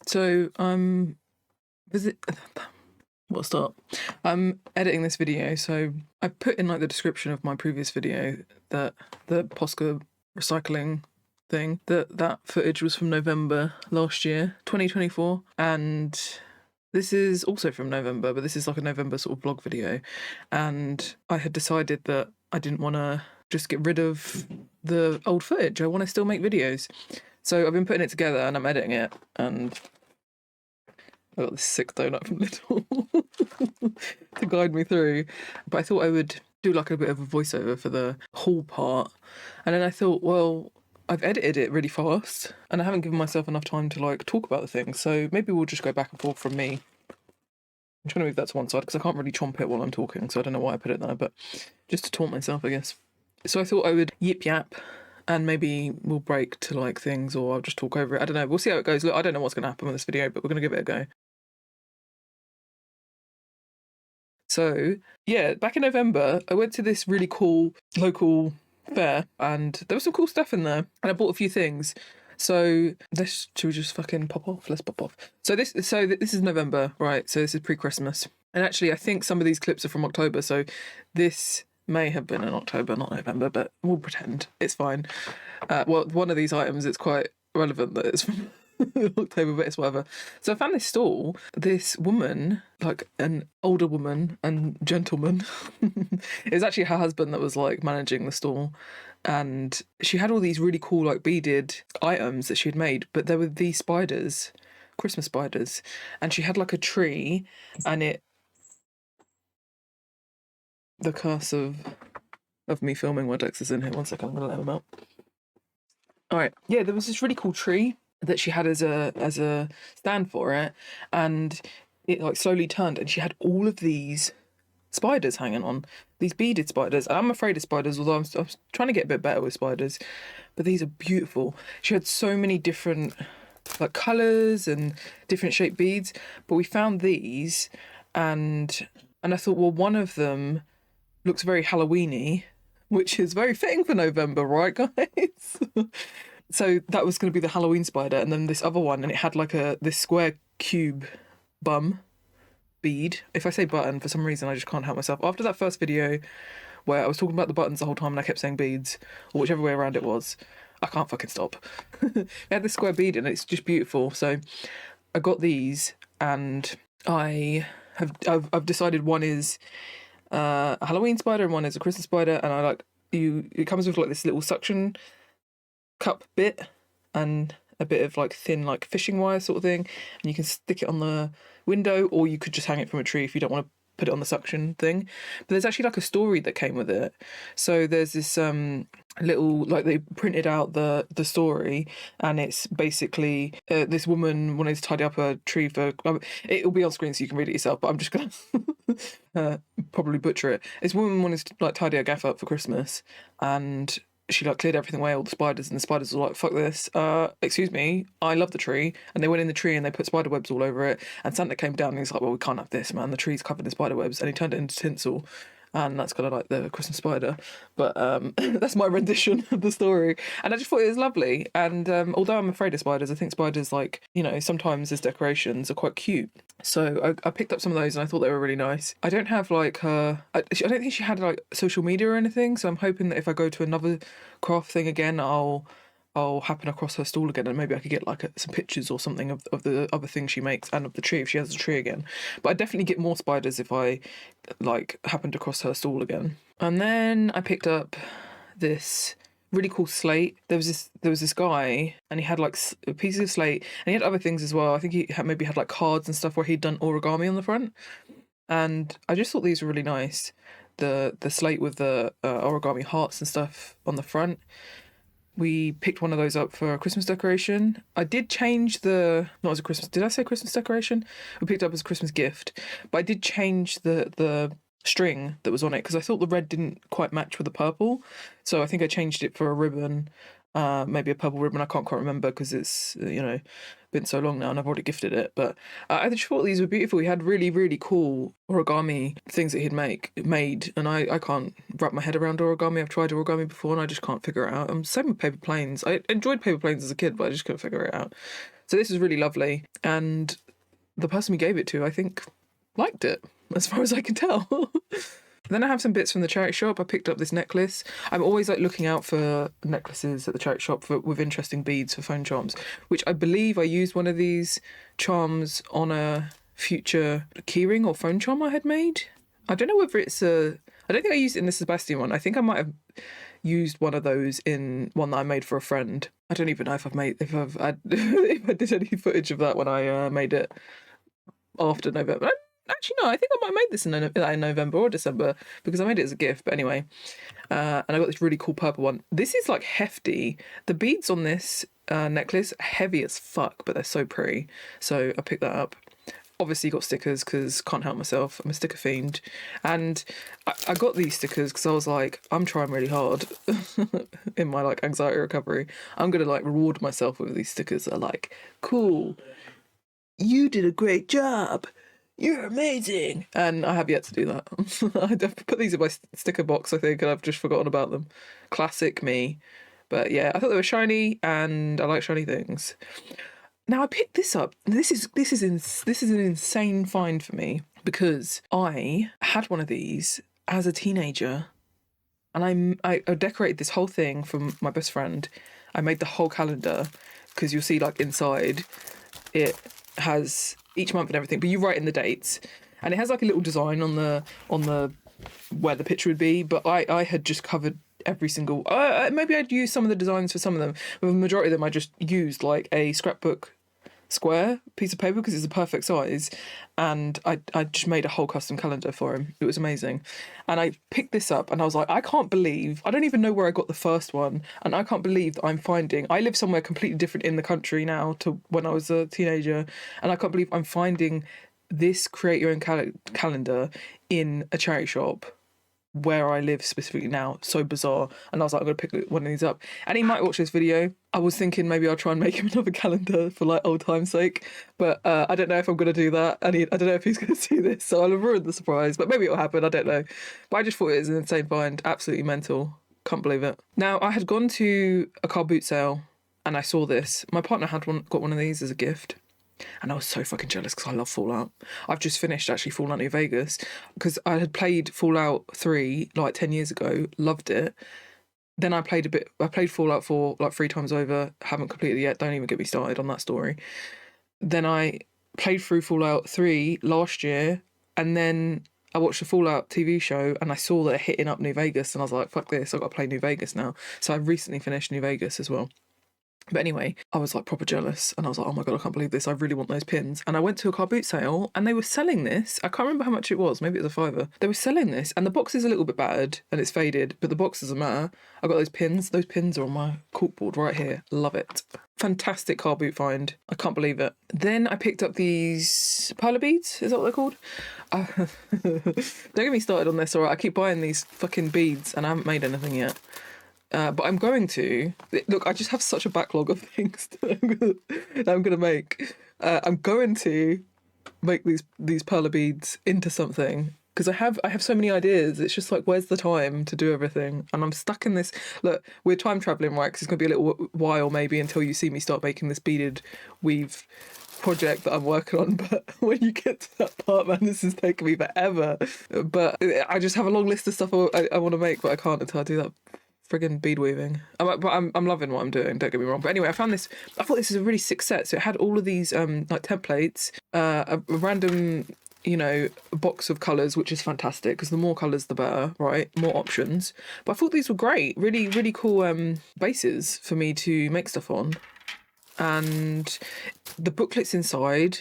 So what'll start? I'm editing this video, so I put in like the description of my previous video that the Posca recycling thing, that footage was from November last year, 2024, and this is also from November, but this is like a November sort of vlog video, and I had decided that I didn't want to just get rid of the old footage. I want to still make videos. So I've been putting it together and I'm editing it, and I got this sick donut from Lidl to guide me through. But I thought I would do like a bit of a voiceover for the haul part. And then I thought, well, I've edited it really fast and I haven't given myself enough time to like talk about the things. So maybe we'll just go back and forth from me. I'm trying to move that to one side because I can't really chomp it while I'm talking. So I don't know why I put it there, but just to taunt myself, I guess. So I thought I would yip yap. And maybe we'll break to like things, or I'll just talk over it. I don't know. We'll see how it goes. Look, I don't know what's going to happen with this video, but we're going to give it a go. So, yeah, back in November, I went to this really cool local fair and there was some cool stuff in there. And I bought a few things. So should we just fucking pop off? Let's pop off. So this is November, right? So this is pre-Christmas. And actually, I think some of these clips are from October. So this may have been in October, not November, but we'll pretend it's fine. Well, one of these items, it's quite relevant that it's from October, but it's whatever. So I found this stall. This woman, like an older woman and gentleman, it was actually her husband that was like managing the stall, and she had all these really cool like beaded items that she had made, but there were these spiders, Christmas spiders, and she had like a tree, and the curse of me filming while Dex is in here. One second, I'm gonna let him out. All right, yeah, there was this really cool tree that she had as a stand for it, and it like slowly turned, and she had all of these spiders hanging on, these beaded spiders. And I'm afraid of spiders, although I'm trying to get a bit better with spiders, but these are beautiful. She had so many different like colours and different shaped beads, but we found these, and I thought, well, one of them looks very Halloween-y, which is very fitting for November, right, guys? So that was going to be the Halloween spider, and then this other one, and it had like this square cube bum bead. If I say button, for some reason I just can't help myself. After that first video where I was talking about the buttons the whole time and I kept saying beads, or whichever way around it was, I can't fucking stop. It had this square bead and it's just beautiful. So I got these, and I've decided one is a Halloween spider and one is a Christmas spider, and it comes with like this little suction cup bit and a bit of like thin like fishing wire sort of thing, and you can stick it on the window, or you could just hang it from a tree if you don't want to put it on the suction thing. But there's actually like a story that came with it. So there's this little, like, they printed out the story, and it's basically this woman wanted to tidy up a tree for it'll be on screen so you can read it yourself, but I'm just gonna probably butcher it. This woman wanted to like tidy her gaff up for Christmas, and she like cleared everything away, all the spiders, and the spiders were like, fuck this, excuse me, I love the tree. And they went in the tree and they put spider webs all over it, and Santa came down and he's like, well, we can't have this, man, the tree's covered in spider webs, and he turned it into tinsel, and that's kind of like the Christmas spider. But that's my rendition of the story, and I just thought it was lovely. And although I'm afraid of spiders, I think spiders, like, you know, sometimes as decorations are quite cute. So I picked up some of those and I thought they were really nice. I don't have like I don't think she had like social media or anything, so I'm hoping that if I go to another craft thing again, I'll happen across her stall again, and maybe I could get like some pictures or something of the other things she makes, and of the tree if she has a tree again. But I definitely get more spiders if I like happened across her stall again. And then I picked up this really cool slate. There was this guy, and he had like pieces of slate, and he had other things as well. I think he maybe had like cards and stuff where he'd done origami on the front, and I just thought these were really nice. The slate with the origami hearts and stuff on the front. We picked one of those up for a Christmas decoration. I did change not as a Christmas, did I say Christmas decoration? We picked it up as a Christmas gift, but I did change the string that was on it because I thought the red didn't quite match with the purple. So I think I changed it for a ribbon, maybe a purple ribbon. I can't quite remember because it's, you know, been so long now and I've already gifted it. But I just thought these were beautiful. He had really, really cool origami things that he'd made, and I can't wrap my head around origami. I've tried origami before and I just can't figure it out. I'm same with paper planes. I enjoyed paper planes as a kid, but I just couldn't figure it out. So this is really lovely. And the person we gave it to, I think, liked it, as far as I can tell. Then I have some bits from the charity shop. I picked up this necklace. I'm always like looking out for necklaces at the charity shop with interesting beads for phone charms, which I believe I used one of these charms on a future keyring or phone charm I had made. I don't know whether it's a... I don't think I used it in the Sebastian one. I think I might have used one of those in one that I made for a friend. I don't even know if if I did any footage of that when I made it after November. Actually, no, I think I might have made this in November or December because I made it as a gift. But anyway, and I got this really cool purple one. This is like hefty. The beads on this necklace are heavy as fuck, but they're so pretty. So I picked that up. Obviously got stickers because can't help myself. I'm a sticker fiend. And I got these stickers because I was like, I'm trying really hard in my like anxiety recovery. I'm going to like reward myself with these stickers that are like, cool, you did a great job. You're amazing. And I have yet to do that. I've put these in my sticker box, I think, and I've just forgotten about them. Classic me. But yeah, I thought they were shiny and I like shiny things. Now I picked this up. This is an insane find for me because I had one of these as a teenager and I decorated this whole thing from my best friend. I made the whole calendar because you'll see like inside it has each month and everything, but you write in the dates and it has like a little design on the where the picture would be, but I had just covered every single maybe I'd used some of the designs for some of them, but the majority of them I just used like a scrapbook square piece of paper because it's a perfect size, and I just made a whole custom calendar for him. It was amazing. And I picked this up and I was like, I don't even know where I got the first one, and I can't believe that I live somewhere completely different in the country now to when I was a teenager, and I can't believe I'm finding this create your own calendar in a charity shop where I live specifically now. So bizarre. And I was like, I'm going to pick one of these up. And he might watch this video. I was thinking maybe I'll try and make him another calendar for like old time's sake. But I don't know if I'm going to do that. And I don't know if he's going to see this. So I'll have ruined the surprise. But maybe it'll happen. I don't know. But I just thought it was an insane find. Absolutely mental. Can't believe it. Now, I had gone to a car boot sale and I saw this. My partner had got one of these as a gift. And I was so fucking jealous because I love Fallout. I've just finished actually Fallout New Vegas because I had played Fallout 3 like 10 years ago, loved it. Then I played Fallout 4 like 3 times over, haven't completed it yet, don't even get me started on that story. Then I played through Fallout 3 last year, and then I watched the Fallout TV show and I saw that it hitting up New Vegas and I was like, fuck this, I've got to play New Vegas now. So I recently finished New Vegas as well. But anyway, I was like proper jealous and I was like, oh my God, I can't believe this. I really want those pins. And I went to a car boot sale and they were selling this. I can't remember how much it was. Maybe it was $5. They were selling this and the box is a little bit battered and it's faded, but the box doesn't matter. I got those pins. Those pins are on my corkboard right here. Love it. Fantastic car boot find. I can't believe it. Then I picked up these perla beads. Is that what they're called? Don't get me started on this, all right? I keep buying these fucking beads and I haven't made anything yet. But I'm going to look. I just have such a backlog of things that I'm gonna make. I'm going to make these perla beads into something because I have so many ideas. It's just like, where's the time to do everything? And I'm stuck in this. Look, we're time traveling, right? Because it's gonna be a little while maybe until you see me start making this beaded weave project that I'm working on. But when you get to that part, man, this is taking me forever. But I just have a long list of stuff I want to make, but I can't until I do that friggin' bead weaving. I'm loving what I'm doing, don't get me wrong. But anyway, I thought this is a really sick set. So it had all of these like templates, a random, box of colours, which is fantastic because the more colours the better, right? More options. But I thought these were great, really, really cool bases for me to make stuff on. And the booklets inside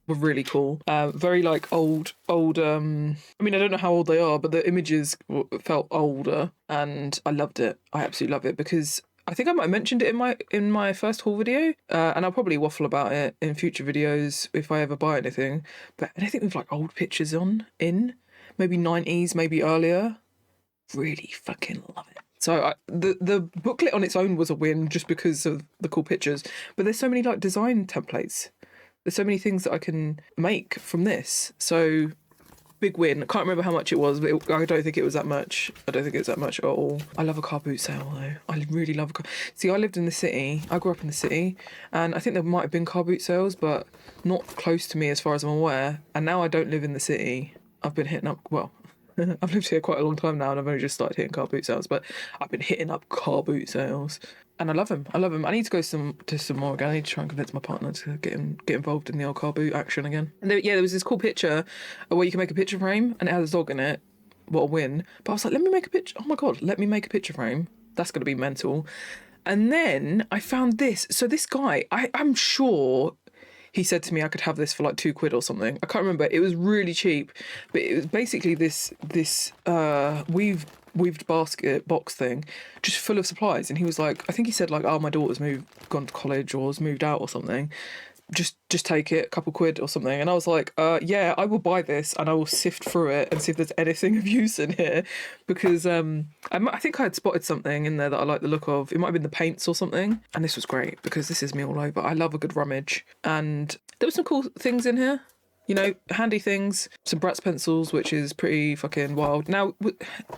were really cool. Very like old. I mean, I don't know how old they are, but the images felt older, and I loved it. I absolutely love it because I think I might have mentioned it in my first haul video, and I'll probably waffle about it in future videos if I ever buy anything. But anything with like old pictures in maybe 90s, maybe earlier, really fucking love it. So the booklet on its own was a win just because of the cool pictures, but there's so many like design templates. There's so many things that I can make from this. So big win. I can't remember how much it was, but I don't think it was that much. I don't think it was that much at all. I love a car boot sale though. I really love a car. See, I lived in the city. I grew up in the city, and I think there might have been car boot sales, but not close to me as far as I'm aware. And now I don't live in the city. I've been hitting up, well, I've lived here quite a long time now, and I've only just started hitting car boot sales, but I've been hitting up car boot sales. And I love them. I love them. I need to go to some more again. I need to try and convince my partner to get involved in the old car boot action again. And there was this cool picture where you can make a picture frame, and it has a dog in it. What a win. But I was like, let me make a picture. Oh my God, let me make a picture frame. That's going to be mental. And then I found this. So this guy, I'm sure he said to me I could have this for like £2 or something. I can't remember. It was really cheap. But it was basically this weaved basket box thing, just full of supplies. And he was like, I think he said like, oh, my daughter's gone to college or has moved out or something. Just take it, a couple quid or something. And I was like, yeah, I will buy this and I will sift through it and see if there's anything of use in here. Because I think I had spotted something in there that I like the look of. It might have been the paints or something. And this was great because this is me all over. I love a good rummage. And there were some cool things in here. You know, handy things, some Bratz pencils, which is pretty fucking wild. Now, were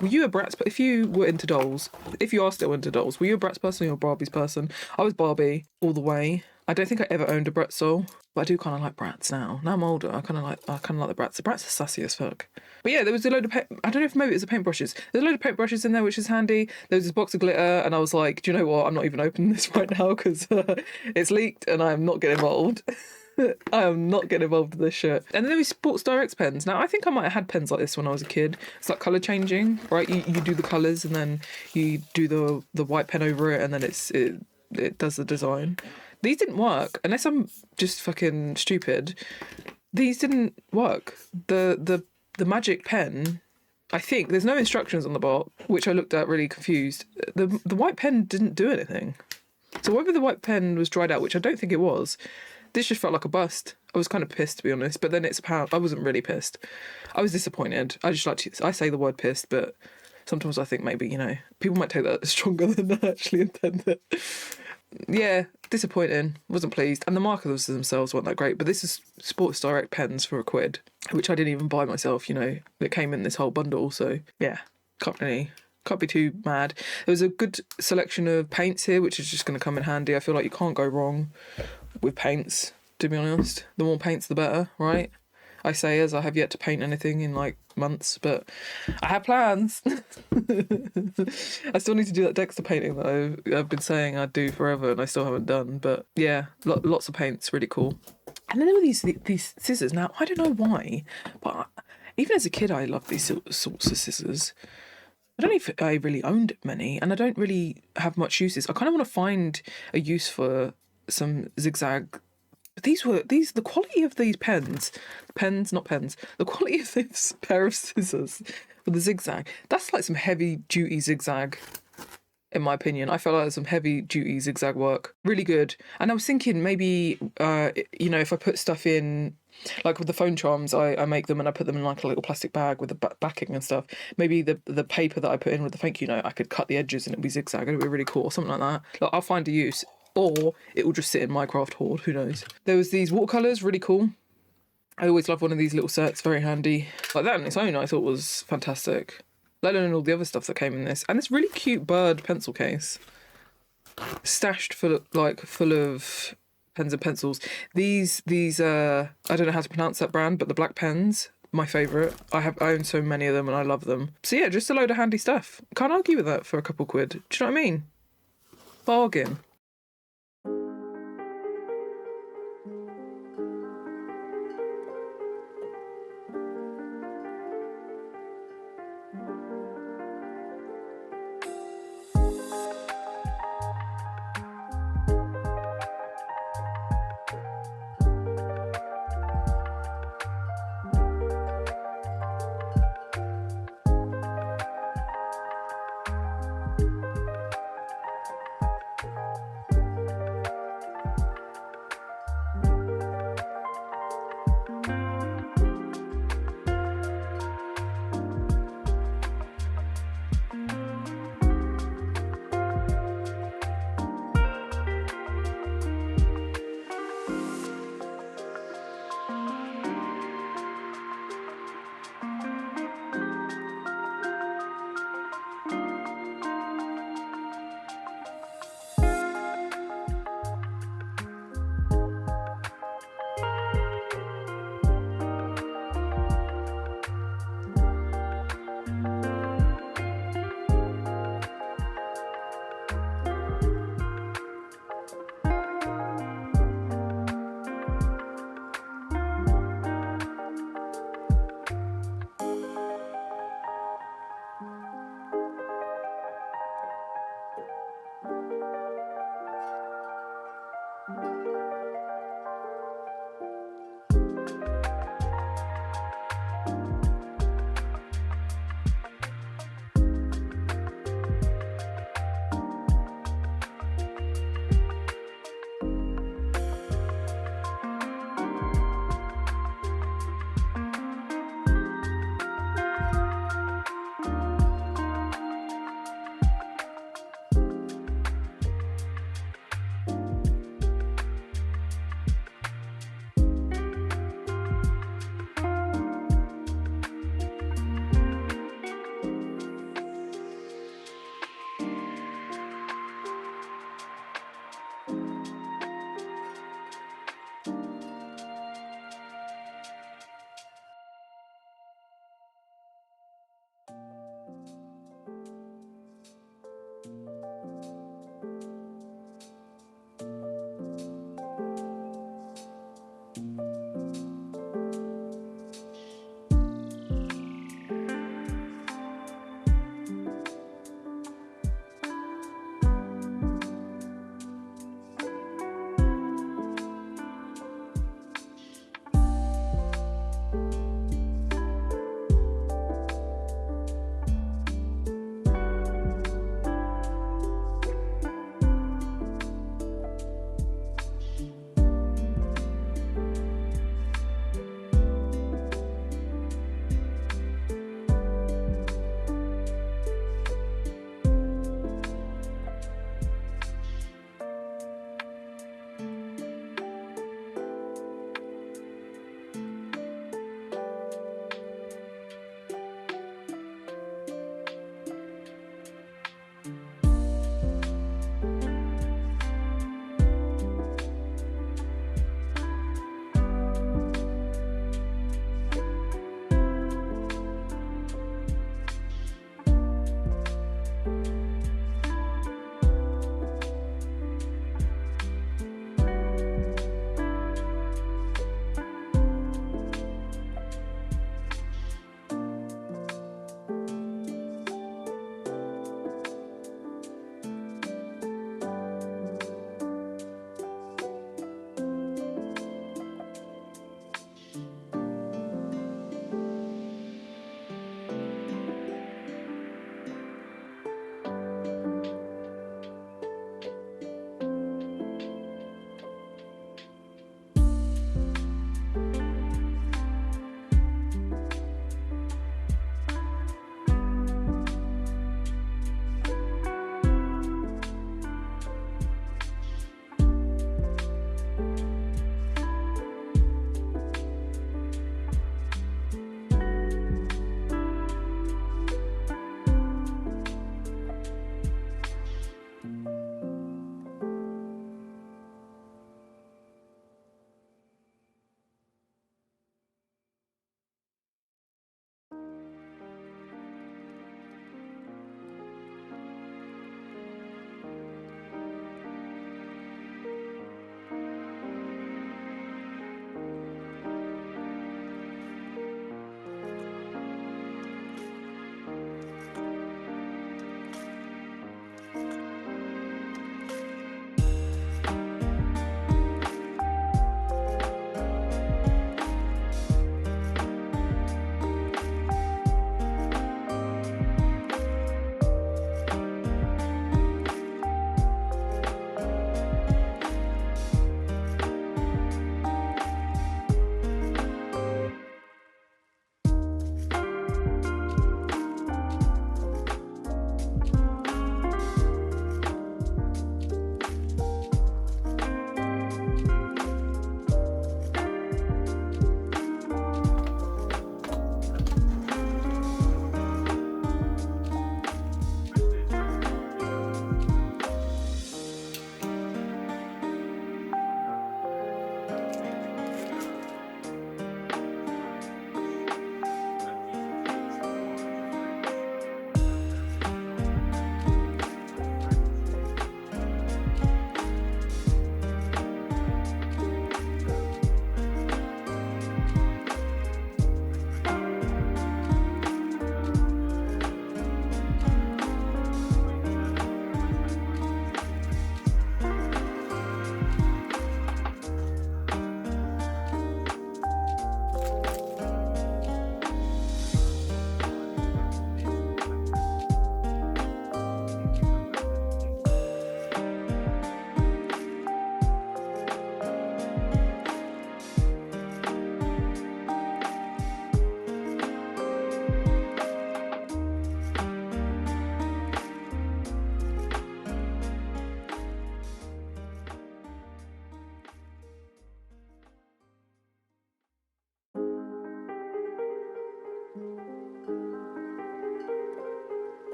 you a Bratz, if you were into dolls, if you are still into dolls, were you a Bratz person or a Barbie's person? I was Barbie all the way. I don't think I ever owned a Bratz doll, but I do kind of like Bratz now. Now I'm older, I kind of like the Bratz. The Bratz are sassy as fuck. But yeah, there was a load of, I don't know if maybe it was the paintbrushes. There's a load of paintbrushes in there, which is handy. There was this box of glitter, and I was like, do you know what? I'm not even opening this right now because it's leaked and I'm not getting involved. I am not getting involved with this shit. And then there was Sports Direct pens. Now, I think I might have had pens like this when I was a kid. It's like colour changing, right? You do the colours and then you do the white pen over it and then it does the design. These didn't work, unless I'm just fucking stupid. These didn't work. The magic pen, I think, there's no instructions on the box, which I looked at really confused. The white pen didn't do anything. So whether the white pen was dried out, which I don't think it was, this just felt like a bust. I was kind of pissed, to be honest, but then it's a pound. I wasn't really pissed. I was disappointed. I say the word pissed, but sometimes I think maybe, you know, people might take that stronger than I actually intended. Yeah, disappointing. Wasn't pleased. And the markers themselves weren't that great, but this is Sports Direct pens for £1, which I didn't even buy myself, you know. It came in this whole bundle, so yeah, can't be too mad. There was a good selection of paints here, which is just going to come in handy. I feel like you can't go wrong with paints, to be honest. The more paints, the better, right? I say as I have yet to paint anything in like months, but I have plans. I still need to do that Dexter painting that I've been saying I'd do forever and I still haven't done. But yeah, lots of paints, really cool. And then there were these scissors. Now, I don't know why, but even as a kid, I loved these sorts of scissors. I don't know if I really owned many, and I don't really have much uses. I kind of want to find a use for some zigzag. The quality of these not pens, the quality of this pair of scissors with the zigzag, that's like some heavy duty zigzag, in my opinion. I felt like some heavy duty zigzag work. Really good. And I was thinking maybe, you know, if I put stuff in, like with the phone charms, I make them and I put them in like a little plastic bag with the backing and stuff. Maybe the paper that I put in with the thank you note, I could cut the edges and it'd be zigzag. It'd be really cool or something like that. Like, I'll find a use. Or it will just sit in my craft hoard, who knows. There was these watercolours, really cool. I always love one of these little sets, very handy. Like that on its own I thought was fantastic. Let alone all the other stuff that came in this. And this really cute bird pencil case. Stashed full of pens and pencils. These I don't know how to pronounce that brand, but the black pens, my favourite. I own so many of them and I love them. So yeah, just a load of handy stuff. Can't argue with that for a couple quid. Do you know what I mean? Bargain.